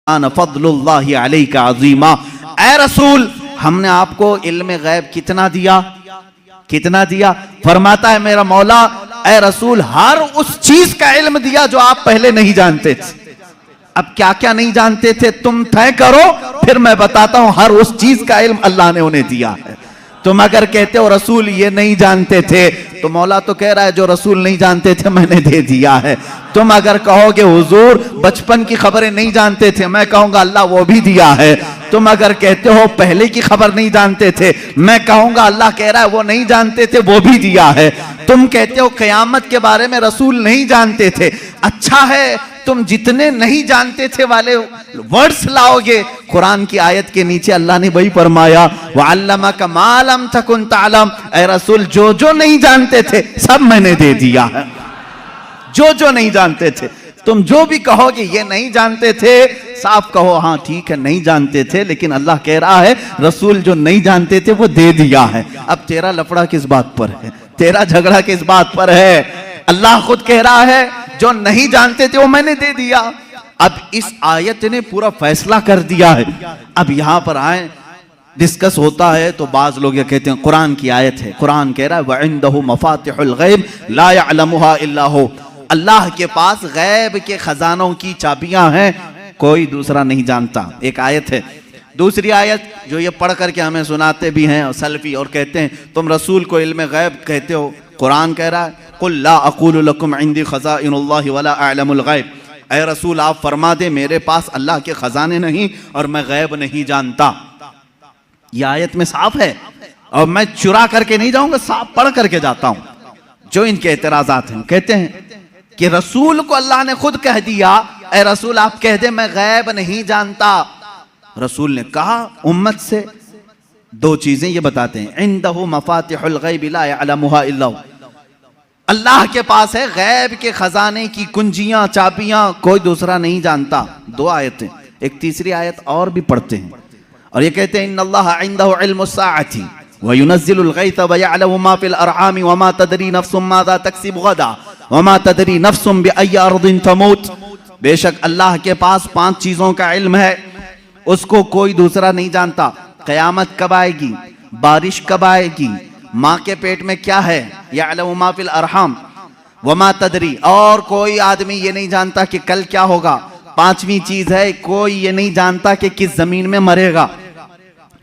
फज़लुल्लाहि अलैका अज़ीमा। ऐ रसूल, हमने आपको इल्म गैब कितना दिया, कितना दिया? फरमाता है मेरा मौला, ऐ रसूल, हर उस चीज का इल्म दिया जो आप पहले नहीं जानते थे। अब क्या क्या नहीं जानते थे तुम तय करो, फिर मैं बताता हूं। हर उस चीज का इल्म अल्लाह ने उन्हें दिया है। तुम अगर कहते हो रसूल ये नहीं जानते थे, तो मौला तो कह रहा है जो रसूल नहीं जानते थे मैंने दे दिया है। तुम अगर कहोगे हुजूर बचपन की खबरें नहीं जानते थे, मैं कहूंगा अल्लाह वो भी दिया है। तुम अगर कहते हो पहले की खबर नहीं जानते थे, मैं कहूंगा अल्लाह कह रहा है वो नहीं जानते थे वो भी दिया है। तुम कहते हो क़यामत के बारे में रसूल नहीं जानते थे, अच्छा है तुम जितने नहीं जानते थे वाले वर्ड्स लाओगे, कुरान की आयत के नीचे अल्लाह ने वही फरमाया वअल्लमका मा लम तकुन तअलम। ऐ रसूल जो जो नहीं जानते थे सब मैंने दे दिया है, जो जो नहीं जानते थे। तुम जो भी कहोगे ये नहीं जानते थे, साफ कहो हाँ ठीक है नहीं जानते थे, लेकिन अल्लाह कह रहा है रसूल जो नहीं जानते थे वो दे दिया है। अब तेरा लफड़ा किस बात पर है, तेरा झगड़ा किस बात पर है? अल्लाह खुद कह रहा है जो नहीं जानते थे वो मैंने दे दिया। अब इस आयत ने पूरा फैसला कर दिया है। अब यहां पर आए, डिस्कस होता है तो बाज लोग ये कहते हैं कुरान की आयत है, कुरान कह रहा है वइंदहु मफातिहुल गैब ला यअलमुहा इल्ला हु। अल्लाह के पास गैब के खजानों की चाबियां हैं, कोई दूसरा नहीं जानता। एक आयत है। दूसरी आयत जो ये पढ़ करके हमें सुनाते भी हैं और सल्फी, और कहते हैं तुम रसूल को इल्म गैब कहते हो। कुरान कह रहा है कुल ला अक़ूलु लकुम इंदी ख़ज़ाइनुल्लाहि वला अअलमुल गैब। ऐ रसूल आप फरमा दे मेरे पास अल्लाह के खजाने नहीं और मैं गैब नहीं जानता। यह आयत में साफ है, और मैं चुरा करके नहीं जाऊंगा, साफ पढ़ करके जाता हूं। जो इनके एतराजात हैं, कहते हैं कि रसूल को अल्लाह ने खुद कह दिया ऐ रसूल आप कह दे मैं गैब नहीं जानता। रसूल ने कहा उम्मत से दो चीजें ये बताते हैं, इंदहु मफातिहुल गैब ला यअलमुहा इल्ला हु। अल्लाह के पास है गैब के खजाने की कुंजियां चाबियां, कोई दूसरा नहीं जानता। दो आयतें, एक तीसरी आयत और भी पढ़ते हैं और ये कहते हैं इन्नल्लाह इंदहु इल्मुस्साअति व युनज़्ज़िलुल गैथ व यअलमु मा फिल अरहाम व मा तदरी नफ्सुम माज़ा तक्सिबु गदा व मा तदरी नफ्सुम बिअय्यि अर्दिन तमूत। बेशक अल्लाह के पास 5 चीजों का इल्म है, उसको कोई दूसरा नहीं जानता। क़यामत कब आएगी, बारिश कब आएगी, माँ के पेट में क्या है, यअलमु मा फिल अरहाम व मा तदरी, और कोई आदमी ये नहीं जानता कि कल क्या होगा। 5वीं चीज है कोई ये नहीं जानता कि किस जमीन में मरेगा।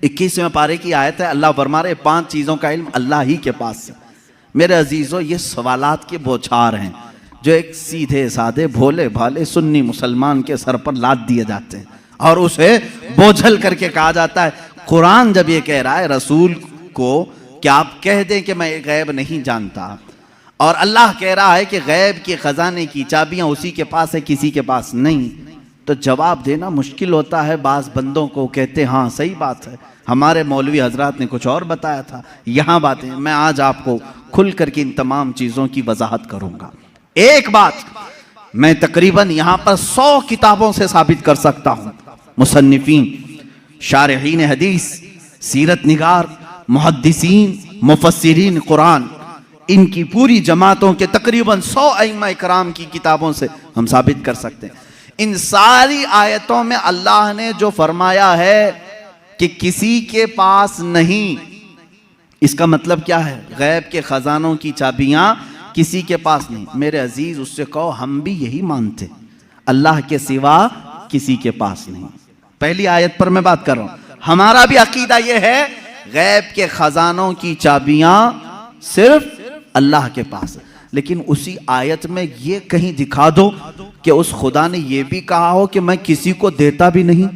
21वें पारे की आयत है, अल्लाह फरमा रहे 5 चीजों का इल्म अल्लाह ही के पास है। मेरे अजीजों ये सवालात के बौछार हैं जो एक सीधे साधे भोले भाले सुन्नी मुसलमान के सर पर लाद दिए जाते हैं और उसे बोझल करके कहा जाता है। कुरान जब ये कह रहा है रसूल को कि आप कह दें कि मैं गैब नहीं जानता, और अल्लाह कह रहा है कि गैब के खजाने की चाबियां उसी के पास है किसी के पास नहीं, तो जवाब देना मुश्किल होता है। बाज बंदों को कहते हाँ सही बात है, हमारे मौलवी हजरात ने कुछ और बताया था, यहाँ बातें। मैं आज आपको खुल करके इन तमाम चीज़ों की वजाहत करूँगा। एक बात मैं तकरीबन यहाँ पर 100 किताबों से साबित कर सकता हूँ। मुसन्निफीन, शारहीन हदीस, सीरत निगार, मुहद्दिसीन, मुफस्सिरीन कुरान, इनकी पूरी जमातों के तकरीबन 100 अइम्मा इकराम की किताबों से हम साबित कर सकते हैं। इन सारी आयतों में अल्लाह ने जो फरमाया है कि किसी के पास नहीं, इसका मतलब क्या है? गैब के खजानों की चाबियां किसी के पास नहीं। मेरे अजीज उससे कहो हम भी यही मानते, अल्लाह के सिवा किसी के पास नहीं। पहली आयत पर मैं बात कर रहा हूं, हमारा भी अकीदा यह है गैब के खजानों की चाबियां सिर्फ अल्लाह के पास है। लेकिन उसी आयत में ये कहीं दिखा दो कि उस खुदा ने यह भी कहा हो कि मैं किसी को देता भी नहीं।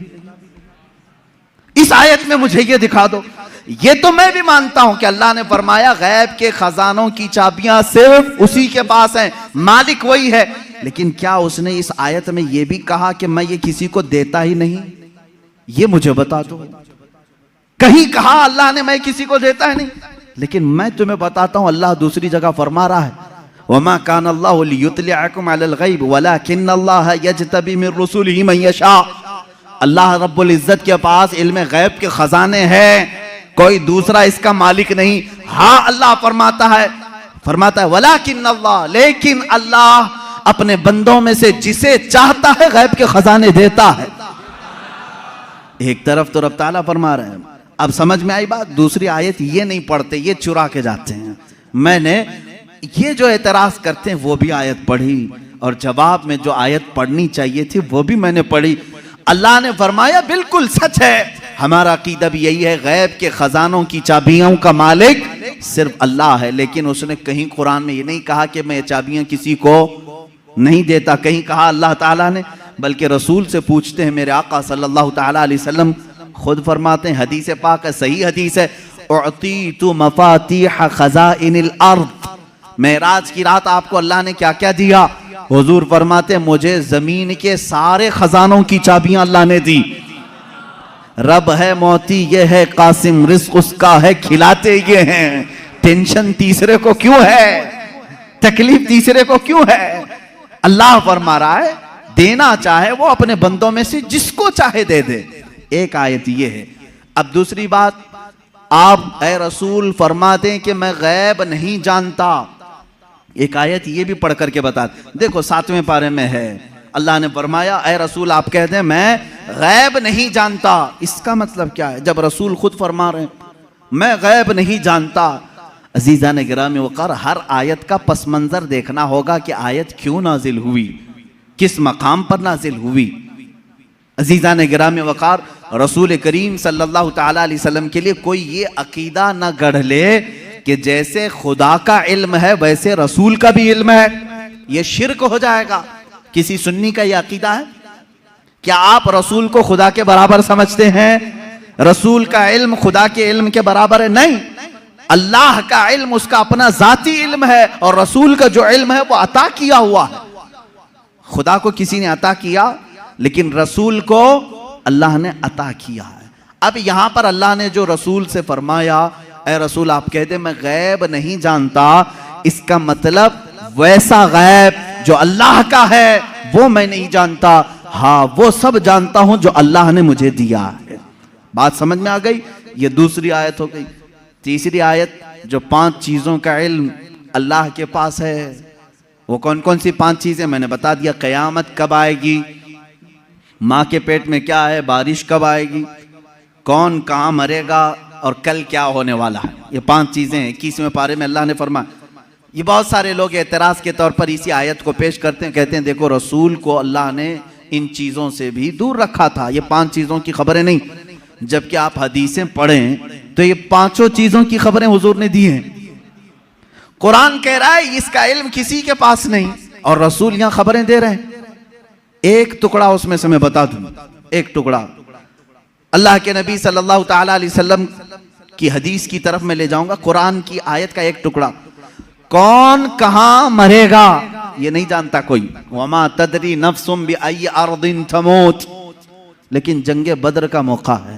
इस आयत में मुझे ये दिखा दो। ये तो मैं भी मानता हूं कि अल्लाह ने फरमाया गैब के खजानों की चाबियां सिर्फ उसी के पास हैं, मालिक वही है। लेकिन क्या उसने इस आयत में यह भी कहा कि मैं ये किसी को देता ही नहीं? ये मुझे बता दो, कहीं कहा अल्लाह ने मैं किसी को देता ही नहीं? लेकिन मैं तुम्हें बताता हूं अल्लाह दूसरी जगह फरमा रहा है वमा कान अल्लाहु लियुत्लिअकुम अलल गैब वलाकिन्नल्लाह यज्तबी मिन रुसुलिही मन यशा। अल्लाह रब्बुल इज्जत के पास इल्म गैब के खजाने हैं, कोई दूसरा इसका मालिक नहीं। हाँ अल्लाह फरमाता है वलाकिन्नल्लाह, लेकिन अल्लाह अपने बंदों में से जिसे चाहता है गैब के खजाने देता है। एक तरफ तो रब ताला फरमा रहे हैं। अब समझ में आई बात। दूसरी आयत ये नहीं पढ़ते, ये चुरा के जाते हैं। मैंने ये जो एतराज करते हैं वो भी आयत पढ़ी, और जवाब में जो आयत पढ़नी चाहिए थी वो भी मैंने पढ़ी। अल्लाह ने फरमाया बिल्कुल सच है, हमारा अकीदा भी यही है, गैब के खजानों की चाबियों का मालिक सिर्फ अल्लाह है। लेकिन उसने कहीं कुरान में ये नहीं कहा कि मैं ये चाबियां किसी को नहीं देता, कहीं कहा अल्लाह ताला ने, बल्कि रसूल से पूछते हैं। मेरे आका सल्लल्लाहु ताला अलैहि वसल्लम खुद फरमाते हैं, हदीस पाक है, सही हदीस है, उअतीतु मफातीह खज़ाइनिल अर्द। मेराज की रात आपको अल्लाह ने क्या क्या दिया? हुजूर फरमाते हैं, मुझे जमीन के सारे खजानों की चाबियां अल्लाह ने दी। रब है मोती ये है कासिम, रिस्क उसका है खिलाते ये हैं। टेंशन तीसरे को क्यों है? तकलीफ तीसरे को क्यों है? अल्लाह फरमा रहा है देना चाहे वो अपने बंदों में से जिसको चाहे दे दे। एक आयत ये है। अब दूसरी बात, आप ऐ रसूल फरमा दें कि मैं गैब नहीं जानता। एक आयत ये भी पढ़ करके बता, देखो 7वें पारे में है, अल्लाह ने फरमाया ऐ रसूल आप कह दें मैं गैब नहीं जानता। इसका मतलब क्या है? जब रसूल खुद फरमा रहे हैं मैं गैब नहीं जानता। अजीजा ने गिरामी वक़ार, हर आयत का पस मंजर देखना होगा कि आयत क्यों नाजिल हुई, किस मकाम पर नाजिल हुई। अजीजा ने गिरामी वक़ार, रसूल करीम सल्लल्लाहु ताला अलैहि वसल्लम के लिए कोई ये अकीदा न गढ़ ले कि जैसे खुदा का इल्म है वैसे रसूल का भी इल्म है। ये शिर्क हो जाएगा। किसी सुन्नी का ये अकीदा है? क्या आप रसूल को खुदा के बराबर समझते हैं? रसूल का इल्म खुदा के इल्म के बराबर है? नहीं। अल्लाह का इल्म उसका अपना जाती इल्म है, और रसूल का जो इल्म है वो अता किया हुआ है। खुदा को किसी ने अता किया, लेकिन रसूल को अल्लाह ने अता किया है। अब यहां पर अल्लाह ने जो रसूल से फरमाया ऐ रसूल आप कह दे मैं गैब नहीं जानता, इसका मतलब वैसा गैब जो अल्लाह का है वो मैं नहीं जानता, हाँ वो सब जानता हूं जो अल्लाह ने मुझे दिया है। बात समझ में आ गई? ये दूसरी आयत हो गई। तीसरी आयत, जो 5 चीजों का इल्म अल्लाह के पास है, वो कौन कौन सी 5 चीजें मैंने बता दिया। कयामत कब आएगी, माँ के पेट में क्या है, बारिश कब आएगी, कौन कहाँ मरेगा, और कल क्या होने वाला है। ये 5 चीजें हैं। 21वें पारे में अल्लाह ने फरमाया। ये बहुत सारे लोग एतराज के तौर पर इसी आयत को पेश करते हैं, कहते हैं देखो रसूल को अल्लाह ने इन चीजों से भी दूर रखा था, ये 5 चीजों की खबरें नहीं। जबकि आप हदीसें पढ़ें तो ये 5 चीजों की खबरें हुजूर ने दी हैं। कुरान कह रहा है इसका इल्म किसी के पास नहीं, और रसूल यहां खबरें दे रहे हैं। एक टुकड़ा उसमें से मैं बता दूं, एक टुकड़ा अल्लाह के नबी सल्लल्लाहु ताला अलैहि वसल्लम की हदीस की तरफ मैं ले जाऊंगा। कुरान की आयत का एक टुकड़ा, कौन कहां मरेगा ये नहीं जानता कोई। वमा तदरी नफ्सुम बिअय्यि अर्दिन तमूत। लेकिन जंगे बद्र का मौका है,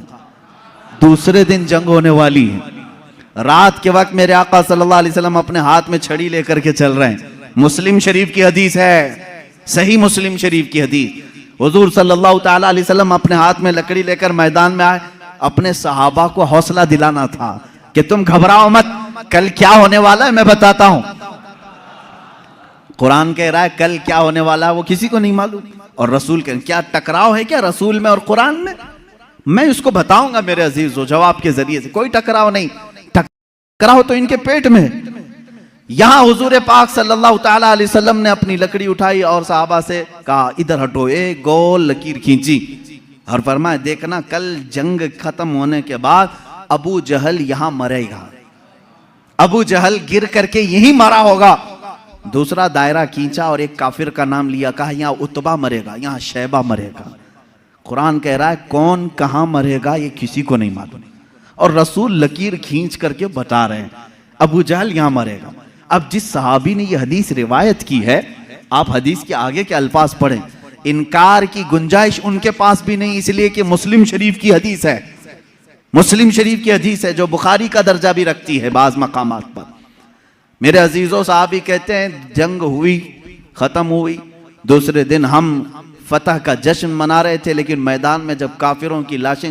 दूसरे दिन जंग होने वाली है। रात के वक्त मेरे आका सल्लल्लाहु अलैहि वसल्लम अपने हाथ में छड़ी लेकर के चल रहे हैं। मुस्लिम शरीफ की हदीस है, सही मुस्लिम शरीफ की हदीस। हुजूर सल्लल्लाहु ताला अलैहि वसल्लम अपने हाथ में लकड़ी लेकर मैदान में आए। अपने सहाबा को हौसला दिलाना था कि तुम घबराओ मत, कल क्या होने वाला है मैं बताता हूं। कुरान कह रहा है कल क्या होने वाला है वो किसी को नहीं मालूम, और रसूल कह क्या टकराव है क्या रसूल में और कुरान में? मैं इसको बताऊंगा मेरे अजीजों जवाब के जरिए से। कोई टकराव नहीं, टकराव तो इनके पेट में। यहां हुजूर पाक सल्लल्लाहु ताला अलैहि वसल्लम ने अपनी लकड़ी उठाई और साहबा से कहा इधर हटो, एक गोल लकीर खींची और फरमाया देखना कल जंग खत्म होने के बाद अबू जहल यहां मरेगा, अबू जहल गिर करके यहीं मरा होगा। दूसरा दायरा खींचा और एक काफिर का नाम लिया, कहा यहां उतबा मरेगा, यहां शैबा मरेगा। कुरान कह रहा है कौन कहां मरेगा ये किसी को नहीं मालूम, और रसूल लकीर खींच करके बता रहे हैं अबू जहल यहां मरेगा। अब जिस सहाबी ने ये हदीस रिवायत की है, आप हदीस के आगे के अल्फाज पढ़ें, इनकार की गुंजाइश उनके पास भी नहीं, इसलिए कि मुस्लिम शरीफ की हदीस है, मुस्लिम शरीफ की हदीस है जो बुखारी का दर्जा भी रखती है बाज मकामात पर। मेरे अजीजों साहबी कहते हैं जंग हुई, खत्म हुई, दूसरे दिन हम फतह का जश्न मना रहे थे, लेकिन मैदान में जब काफिरों की लाशें